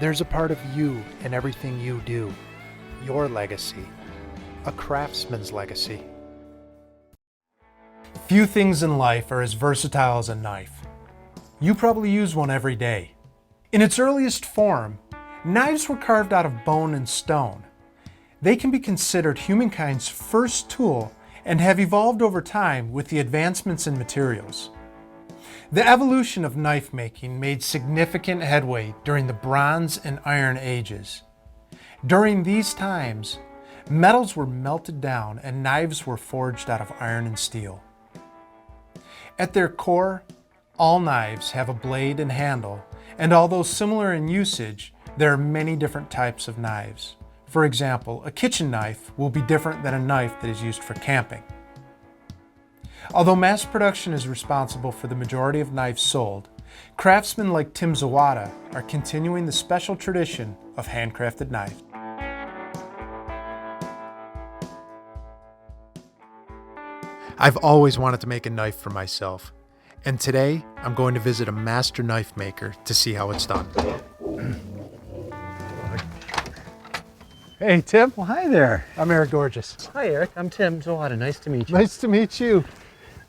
There's a part of you in everything you do. Your legacy. A craftsman's legacy. Few things in life are as versatile as a knife. You probably use one every day. In its earliest form, knives were carved out of bone and stone. They can be considered humankind's first tool and have evolved over time with the advancements in materials. The evolution of knife making made significant headway during the Bronze and Iron Ages. During these times, metals were melted down and knives were forged out of iron and steel. At their core, all knives have a blade and handle, and although similar in usage, there are many different types of knives. For example, a kitchen knife will be different than a knife that is used for camping. Although mass production is responsible for the majority of knives sold, craftsmen like Tim Zowada are continuing the special tradition of handcrafted knives. I've always wanted to make a knife for myself, and today I'm going to visit a master knife maker to see how it's done. Hey, Tim. Well, hi there. I'm Eric Gorgeous. Hi, Eric. I'm Tim Zowada. Nice to meet you. Nice to meet you.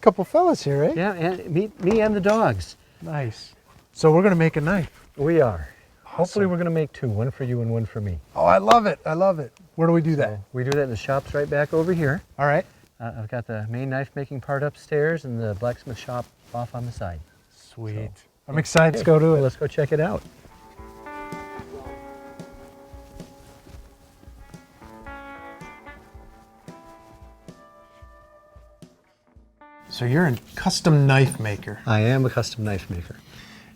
Couple fellas here, eh? Yeah, and meet me and the dogs. Nice. So we're going to make a knife. We are. Awesome. Hopefully we're going to make two, one for you and one for me. Oh, I love it. I love it. Where do we do that? We do that in the shops right back over here. All right. I've got the main knife making part upstairs and the blacksmith shop off on the side. Sweet. So, I'm excited. Let's go do it. Let's go check it out. So you're a custom knife maker. I am a custom knife maker.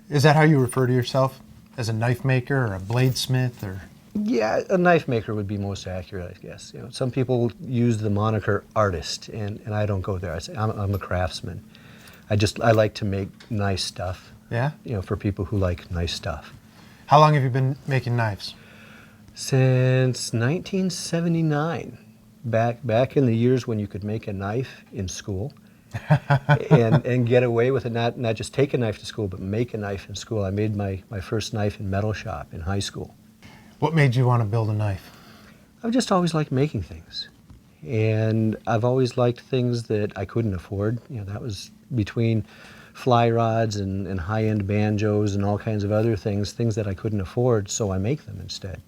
Is that how you refer to yourself? As a knife maker or a bladesmith or? Yeah, a knife maker would be most accurate, I guess. You know, some people use the moniker artist, and I don't go there. I say I'm a craftsman. I like to make nice stuff. Yeah? You know, for people who like nice stuff. How long have you been making knives? Since 1979, back in the years when you could make a knife in school and get away with it, not just take a knife to school, but make a knife in school. I made my first knife in metal shop in high school. What made you want to build a knife? I've just always liked making things. And I've always liked things that I couldn't afford. You know, that was between fly rods and high-end banjos and all kinds of other things that I couldn't afford, so I make them instead.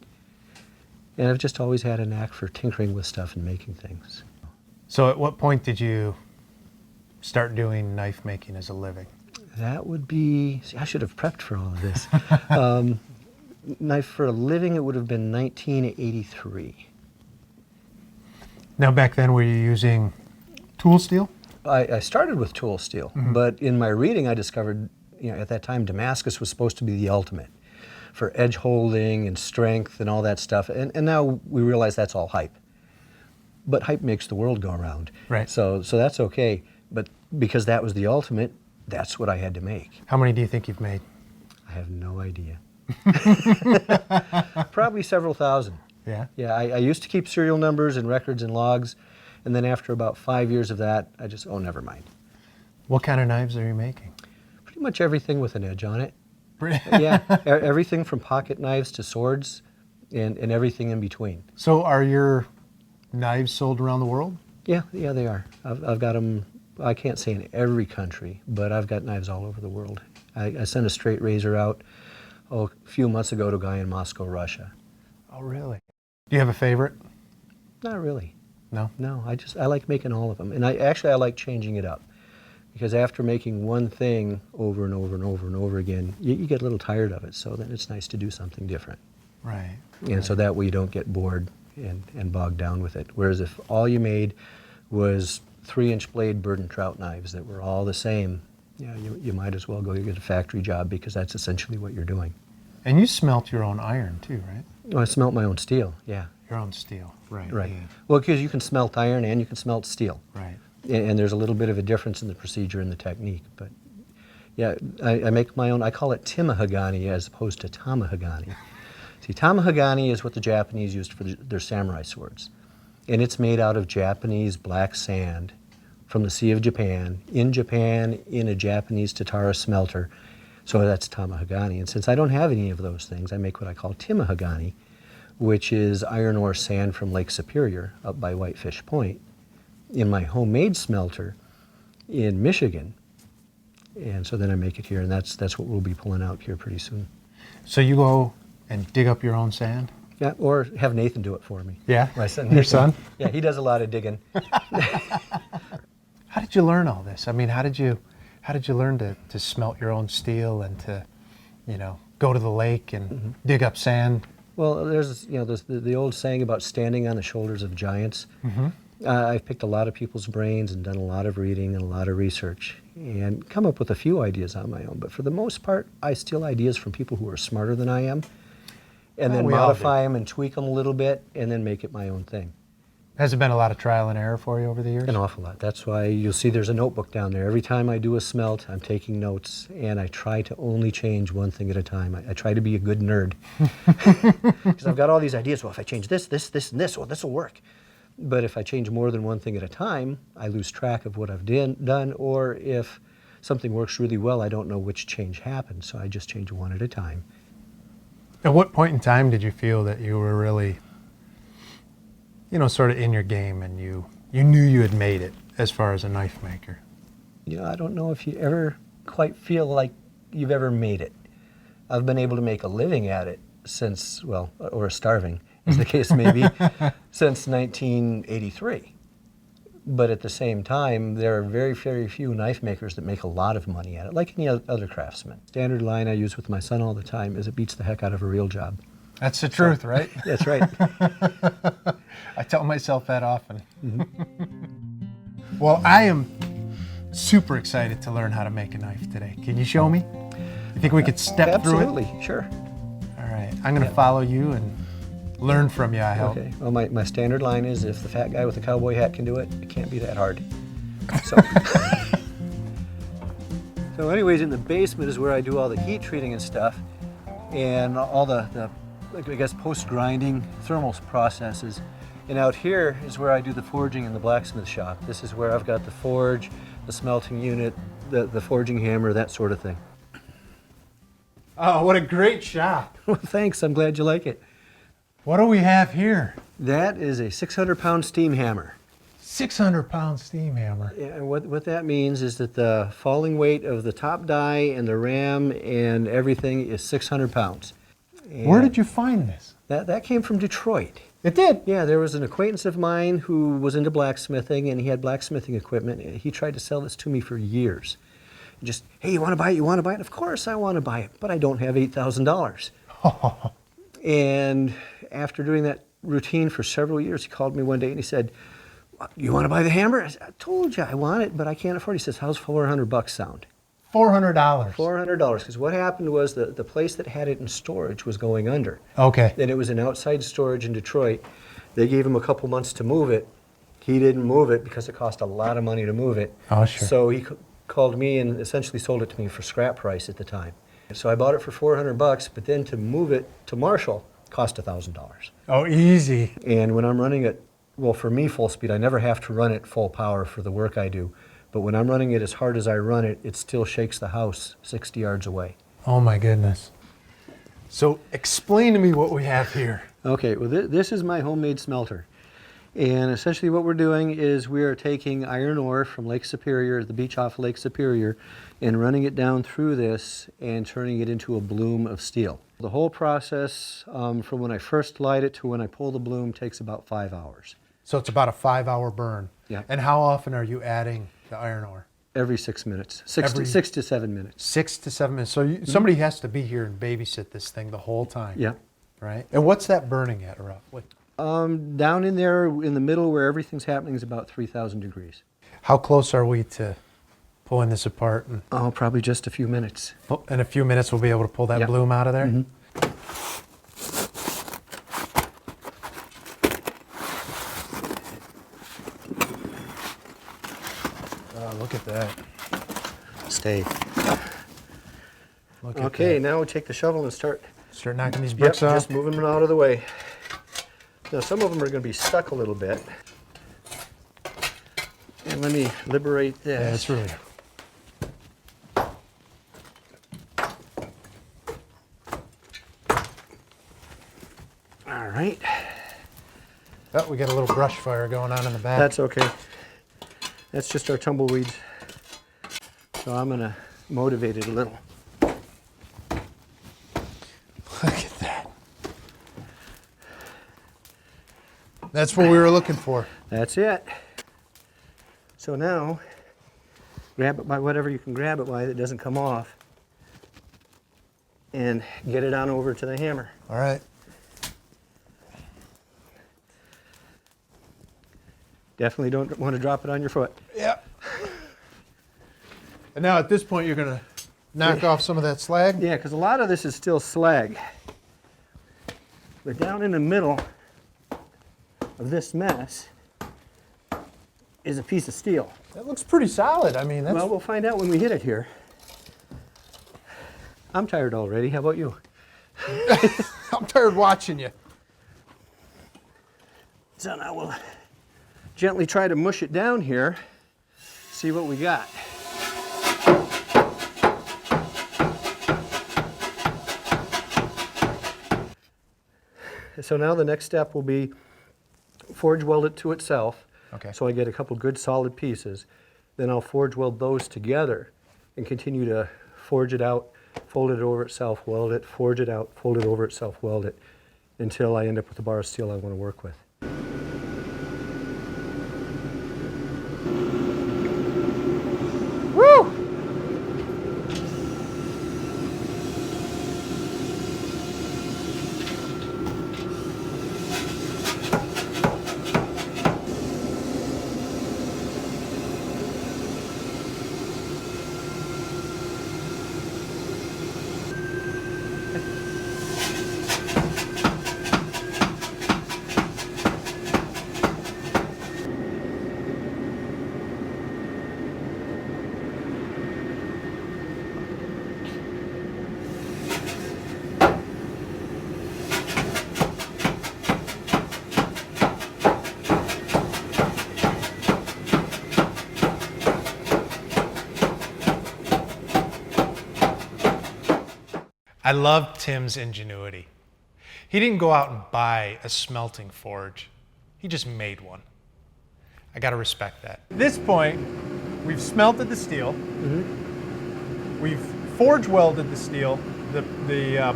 And I've just always had a knack for tinkering with stuff and making things. So at what point did you start doing knife making as a living? That would be, see, I should have prepped for all of this. Knife for a living, it would have been 1983. Now back then, were you using tool steel? I started with tool steel, but in my reading I discovered, you know, at that time Damascus was supposed to be the ultimate for edge holding and strength and all that stuff, and now we realize that's all hype. But hype makes the world go around. Right. So that's okay, but because that was the ultimate, that's what I had to make. How many do you think you've made? I have no idea. Probably several thousand. Yeah? Yeah, I used to keep serial numbers and records and logs, and then after about 5 years of that, I just, oh, never mind. What kind of knives are you making? Pretty much everything with an edge on it. Yeah, everything from pocket knives to swords and everything in between. So are your knives sold around the world? Yeah, they are. I've got them, I can't say in every country, but I've got knives all over the world. I sent a straight razor out a few months ago to a guy in Moscow, Russia. Oh, really? Do you have a favorite? Not really. No? No, I like making all of them. And I like changing it up. Because after making one thing over and over and over and over again, you get a little tired of it. So then it's nice to do something different. Right. And so that way you don't get bored and bogged down with it. Whereas if all you made was 3-inch blade burden trout knives that were all the same, you know, you might as well go get a factory job, because that's essentially what you're doing. And you smelt your own iron too, right? Well, I smelt my own steel, yeah. Your own steel, right. Right. Yeah. Well, because you can smelt iron and you can smelt steel. Right. And there's a little bit of a difference in the procedure and the technique. But yeah, I make my own, I call it timahagani as opposed to tamahagani. See, tamahagani is what the Japanese used for their samurai swords. And it's made out of Japanese black sand from the Sea of Japan, in a Japanese Tatara smelter. So that's tamahagani. And since I don't have any of those things, I make what I call timahagani, which is iron ore sand from Lake Superior up by Whitefish Point in my homemade smelter in Michigan. And so then I make it here, and that's what we'll be pulling out here pretty soon. So you go and dig up your own sand? Yeah, or have Nathan do it for me. Yeah? My son. Your son? Yeah, he does a lot of digging. How did you learn all this? I mean, how did you learn to smelt your own steel and to, go to the lake and dig up sand? Well, there's the old saying about standing on the shoulders of giants. I've picked a lot of people's brains and done a lot of reading and a lot of research and come up with a few ideas on my own. But for the most part, I steal ideas from people who are smarter than I am and then modify them and tweak them a little bit and then make it my own thing. Has it been a lot of trial and error for you over the years? An awful lot. That's why you'll see there's a notebook down there. Every time I do a smelt, I'm taking notes, and I try to only change one thing at a time. I try to be a good nerd. Because I've got all these ideas. Well, if I change this, and this, well, this will work. But if I change more than one thing at a time, I lose track of what I've done, or if something works really well, I don't know which change happened, so I just change one at a time. At what point in time did you feel that you were really, sort of in your game and you knew you had made it as far as a knife maker? I don't know if you ever quite feel like you've ever made it. I've been able to make a living at it since, or starving, as the case may be, since 1983. But at the same time, there are very, very few knife makers that make a lot of money at it, like any other craftsman. Standard line I use with my son all the time is it beats the heck out of a real job. That's the truth, right? That's right. I tell myself that often. Well, I am super excited to learn how to make a knife today. Can you show me? You think we could step through it? Absolutely, sure. All right, I'm going to follow you and learn from you, I hope. Okay, well, my standard line is if the fat guy with the cowboy hat can do it, it can't be that hard. So, so anyways, in the basement is where I do all the heat treating and stuff, and all the post-grinding thermal processes. And out here is where I do the forging in the blacksmith shop. This is where I've got the forge, the smelting unit, the forging hammer, that sort of thing. Oh, what a great shop. Well, thanks, I'm glad you like it. What do we have here? That is a 600-pound steam hammer. 600-pound steam hammer. Yeah, and what that means is that the falling weight of the top die and the ram and everything is 600 pounds. And where did you find this? That came from Detroit. It did? Yeah, there was an acquaintance of mine who was into blacksmithing, and he had blacksmithing equipment. He tried to sell this to me for years. Just, hey, you want to buy it? You want to buy it? Of course I want to buy it, but I don't have $8,000. And after doing that routine for several years, he called me one day and he said, you want to buy the hammer? I said, I told you I want it, but I can't afford it. He says, how's $400 sound? $400. $400, because what happened was the place that had it in storage was going under. Okay. And it was in outside storage in Detroit. They gave him a couple months to move it. He didn't move it because it cost a lot of money to move it. Oh, sure. So he called me and essentially sold it to me for scrap price at the time. So I bought it for $400, but then to move it to Marshall cost $1,000. Oh, easy. And when I'm running it, well, for me, full speed, I never have to run it full power for the work I do. But when I'm running it as hard as I run it, it still shakes the house 60 yards away. Oh my goodness. So explain to me what we have here. Okay, well this is my homemade smelter. And essentially what we're doing is we are taking iron ore from Lake Superior, the beach off Lake Superior, and running it down through this and turning it into a bloom of steel. The whole process from when I first light it to when I pull the bloom takes about 5 hours. So it's about a 5-hour burn. Yeah. And how often are you adding the iron ore? Every 6 minutes, 6 to 7 minutes. 6 to 7 minutes. So somebody has to be here and babysit this thing the whole time. Yeah. Right? And what's that burning at roughly? Down in there in the middle where everything's happening is about 3,000 degrees. How close are we to pulling this apart? And Oh, probably just a few minutes. in a few minutes we'll be able to pull that bloom out of there? Mm-hmm. Oh, look at that. Stay. Look at Okay, that. now we take the shovel and start Knocking these bricks off. just moving them out of the way. Now some of them are going to be stuck a little bit. And let me liberate this. Yeah, it's really... All right. Oh, we got a little brush fire going on in the back. That's okay. That's just our tumbleweeds. So I'm gonna motivate it a little. Look at that. That's what we were looking for. That's it. So now, grab it by whatever you can grab it by that doesn't come off, and get it on over to the hammer. All right. Definitely don't want to drop it on your foot. Yeah. And now at this point, you're gonna knock off some of that slag? Yeah, because a lot of this is still slag. But down in the middle of this mess is a piece of steel. That looks pretty solid. I mean, that's... Well, we'll find out when we hit it here. I'm tired already. How about you? I'm tired watching you. So now we'll gently try to mush it down here, see what we got. So now the next step will be forge weld it to itself. Okay. So I get a couple good solid pieces. Then I'll forge weld those together and continue to forge it out, fold it over itself, weld it, forge it out, fold it over itself, weld it, until I end up with the bar of steel I want to work with. Woo! I love Tim's ingenuity. He didn't go out and buy a smelting forge. He just made one. I gotta respect that. At this point, we've smelted the steel. We've forge welded the steel, the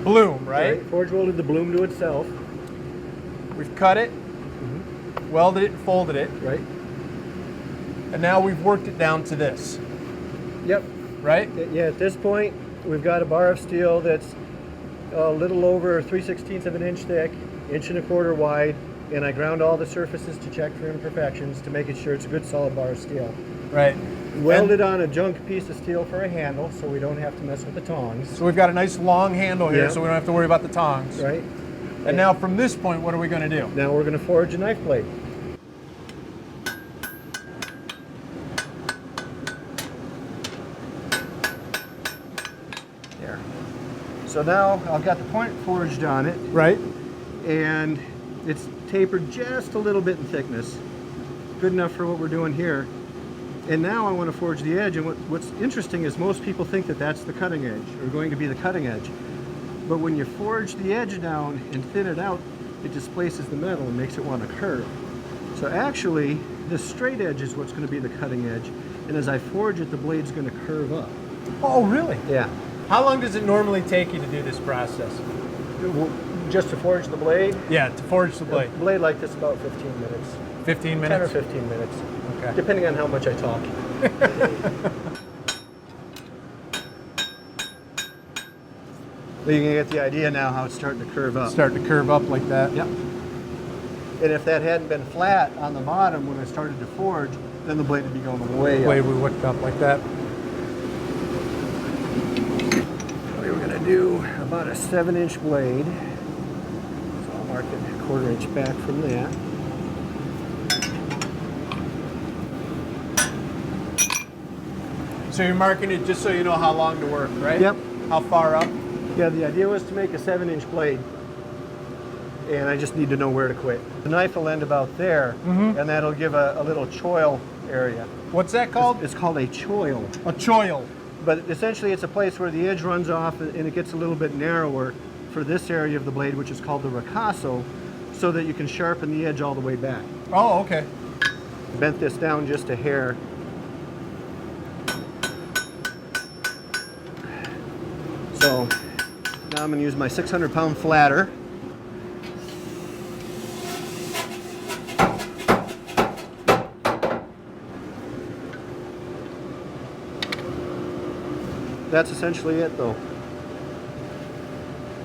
bloom, right? Forge welded the bloom to itself. We've cut it, welded it, and folded it, Right? and now we've worked it down to this, Yep. right? Yeah, at this point, we've got a bar of steel that's a little over 3/16 of an inch thick, 1.25 inches wide, and I ground all the surfaces to check for imperfections to make it sure it's a good solid bar of steel. Right. Welded on a junk piece of steel for a handle so we don't have to mess with the tongs. So we've got a nice long handle here, Yeah. so we don't have to worry about the tongs. Right? And now from this point, what are we gonna do? Now we're going to forge a knife blade. There. So now I've got the point forged on it, Right. and it's tapered just a little bit in thickness. Good enough for what we're doing here. And now I want to forge the edge, and what's interesting is most people think that that's the cutting edge, or going to be the cutting edge. But when you forge the edge down and thin it out, it displaces the metal and makes it want to curve. So actually, the straight edge is what's going to be the cutting edge, and as I forge it, the blade's going to curve up. Oh, really? Yeah. How long does it normally take you to do this process? Just to forge the blade? Yeah, to forge the blade. A blade like this about 15 minutes. 15 10 or minutes? 15 minutes. Okay. Depending on how much I talk. But you can get the idea now how it's starting to curve up. Start to curve up like that. Yep. And if that hadn't been flat on the bottom when I started to forge, then the blade would be going way The way up. we whipped up like that. We were going to do about a 7-inch blade. So I'll mark it a 1/4 inch back from that. So you're marking it just so you know how long to work, right? Yep. How far up? Yeah, the idea was to make a 7-inch blade, and I just need to know where to quit. The knife will end about there, and that'll give a little choil area. What's that called? It's called a choil. A choil. But essentially it's a place where the edge runs off and it gets a little bit narrower, for this area of the blade, which is called the ricasso, so that you can sharpen the edge all the way back. Oh, okay. Bent this down just a hair. So now I'm going to use my 600-pound flatter. That's essentially it, though.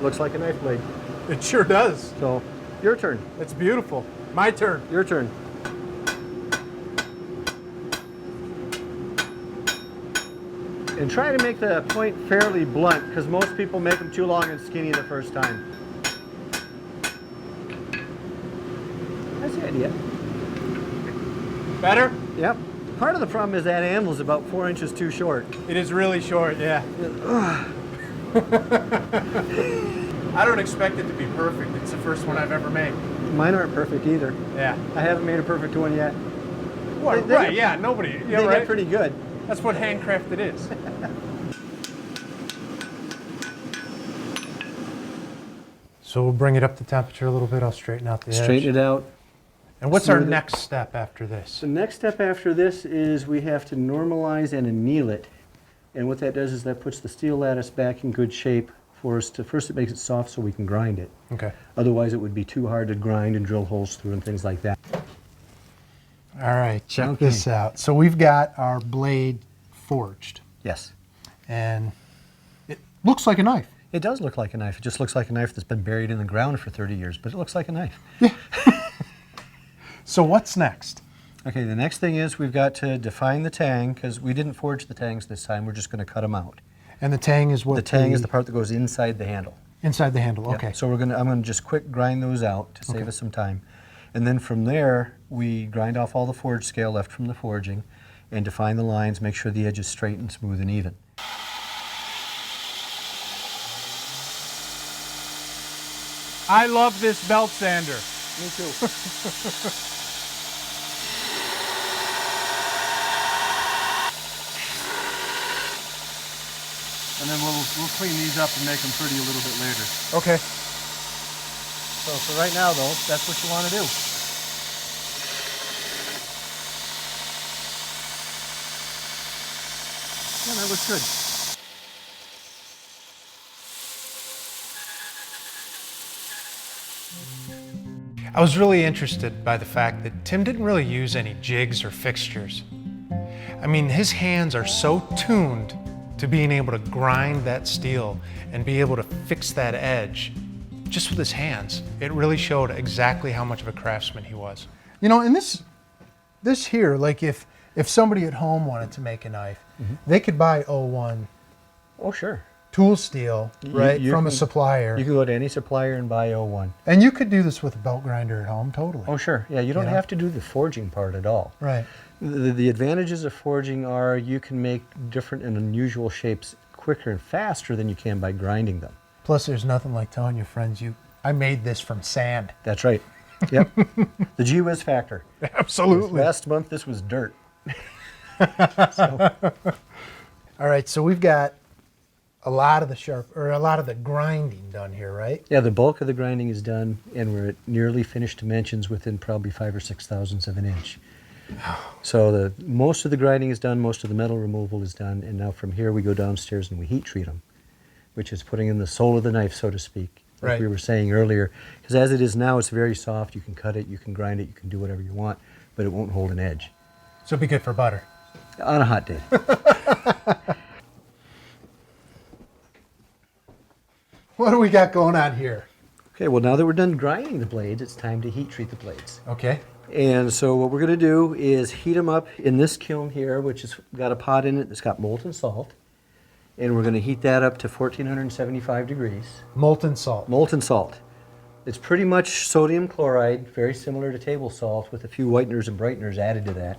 Looks like a knife blade. It sure does. So, your turn. It's beautiful. My turn. Your turn. And try to make the point fairly blunt, because most people make them too long and skinny the first time. That's the idea. Better? Yep. Part of the problem is that anvil is about 4 inches too short. It is really short, yeah. I don't expect it to be perfect. It's the first one I've ever made. Mine aren't perfect either. Yeah. I haven't made a perfect one yet. Well, right, yeah, nobody. Yeah, They right. get pretty good. That's what handcrafted is. So we'll bring it up to temperature a little bit. I'll straighten out the edge. Straighten it out. And what's our Smooth it. next step after this? The next step after this is we have to normalize and anneal it. And what that does is that puts the steel lattice back in good shape for us to, first it makes it soft so we can grind it. Okay. Otherwise it would be too hard to grind and drill holes through and things like that. All right, check this out. So we've got our blade forged. Yes. And it looks like a knife. It does look like a knife. It just looks like a knife that's been buried in the ground for 30 years, but it looks like a knife. So what's next? Okay, the next thing is we've got to define the tang, because we didn't forge the tangs this time. We're just going to cut them out. And the tang is what? The tang is the part that goes inside the handle. Inside the handle, Yeah. okay. So I'm going to just quick grind those out to save us some time. And then from there, we grind off all the forge scale left from the forging and define the lines, make sure the edge is straight and smooth and even. I love this belt sander. Me too. And then we'll clean these up and make them pretty a little bit later. Okay. So for right now, though, that's what you want to do. Yeah, that looks good. I was really interested by the fact that Tim didn't really use any jigs or fixtures. I mean, his hands are so tuned to being able to grind that steel and be able to fix that edge just with his hands. It really showed exactly how much of a craftsman he was. You know, and this here, like if somebody at home wanted to make a knife, they could buy 01 Oh, sure. tool steel, right, you from a can- supplier. You can go to any supplier and buy 01. And you could do this with a belt grinder at home, totally. Oh, sure. Yeah, you don't You know? have to do the forging part at all. Right. The advantages of forging are you can make different and unusual shapes quicker and faster than you can by grinding them. Plus, there's nothing like telling your friends, I made this from sand. That's right. Yep. The gee whiz factor. Absolutely. Last month, this was dirt. All right, so we've got a lot of the grinding done here, right? Yeah, the bulk of the grinding is done, and we're at nearly finished dimensions within probably 5 or 6 thousandths of an inch. So most of the grinding is done, most of the metal removal is done, and now from here we go downstairs and we heat treat them, which is putting in the soul of the knife, so to speak, like Right. we were saying earlier. Because as it is now, it's very soft. You can cut it, you can grind it, you can do whatever you want, but it won't hold an edge. So it'd be good for butter. On a hot day. What do we got going on here? Okay, well now that we're done grinding the blades, it's time to heat treat the blades. Okay. And so what we're going to do is heat them up in this kiln here, which has got a pot in it that's got molten salt. And we're going to heat that up to 1475 degrees. Molten salt. Molten salt. It's pretty much sodium chloride, very similar to table salt with a few whiteners and brighteners added to that.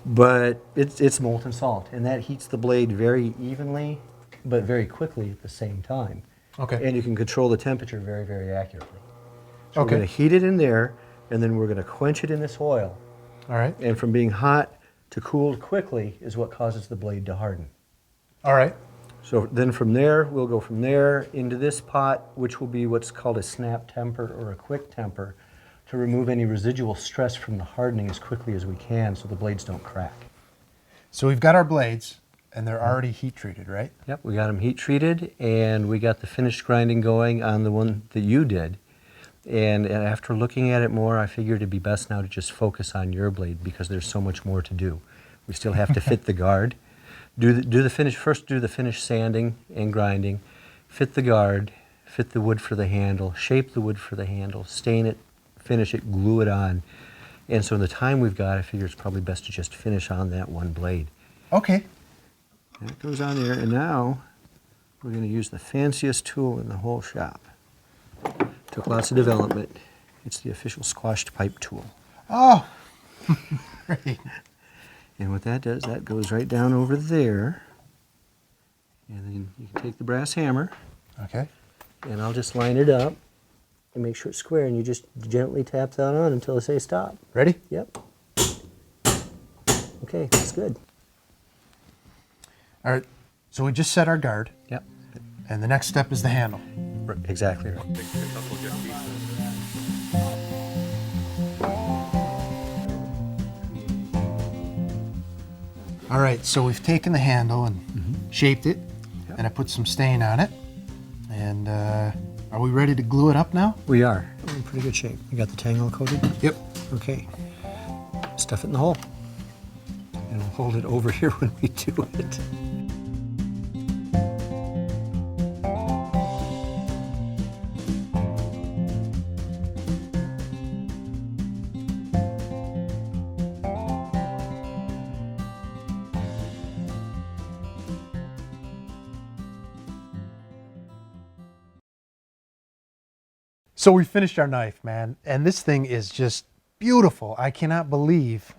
But it's molten salt, and that heats the blade very evenly, but very quickly at the same time. Okay. And you can control the temperature very, very accurately. So Okay. we're going to heat it in there, and then we're going to quench it in this oil. All right. And from being hot to cooled quickly is what causes the blade to harden. All right. So then from there, we'll go from there into this pot, which will be what's called a snap temper or a quick temper, to remove any residual stress from the hardening as quickly as we can so the blades don't crack. So we've got our blades, and they're already heat treated, right? Yep, we got them heat treated, and we got the finished grinding going on the one that you did. And after looking at it more, I figured it'd be best now to just focus on your blade because there's so much more to do. We still have to fit the guard. Do the finish sanding and grinding, fit the guard, fit the wood for the handle, shape the wood for the handle, stain it, finish it, glue it on. And so in the time we've got, I figure it's probably best to just finish on that one blade. Okay. That goes on there, and now we're going to use the fanciest tool in the whole shop. Took lots of development. It's the official squashed pipe tool. Oh, great. And what that does, that goes right down over there. And then you can take the brass hammer, Okay. and I'll just line it up and make sure it's square, and you just gently tap that on until I say stop. Ready? Yep. Okay, that's good. All right. So we just set our guard, Yep. and the next step is the handle. Exactly right. All right, so we've taken the handle and shaped it, Yep. and I put some stain on it. And are we ready to glue it up now? We are. We're in pretty good shape. You got the Tang all coated? Yep. Okay. Stuff it in the hole. And we'll hold it over here when we do it. So we finished our knife, man, and this thing is just beautiful. I can't believe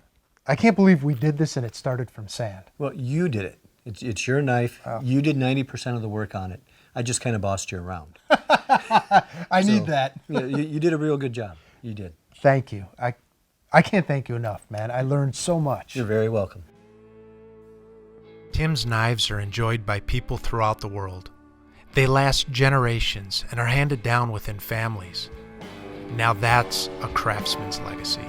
we did this and it started from sand. Well, you did it. It's your knife. Oh. You did 90% of the work on it. I just kind of bossed you around. I need that. Yeah, you did a real good job. You did. Thank you. I can't thank you enough, man. I learned so much. You're very welcome. Tim's knives are enjoyed by people throughout the world. They last generations and are handed down within families. Now that's a craftsman's legacy.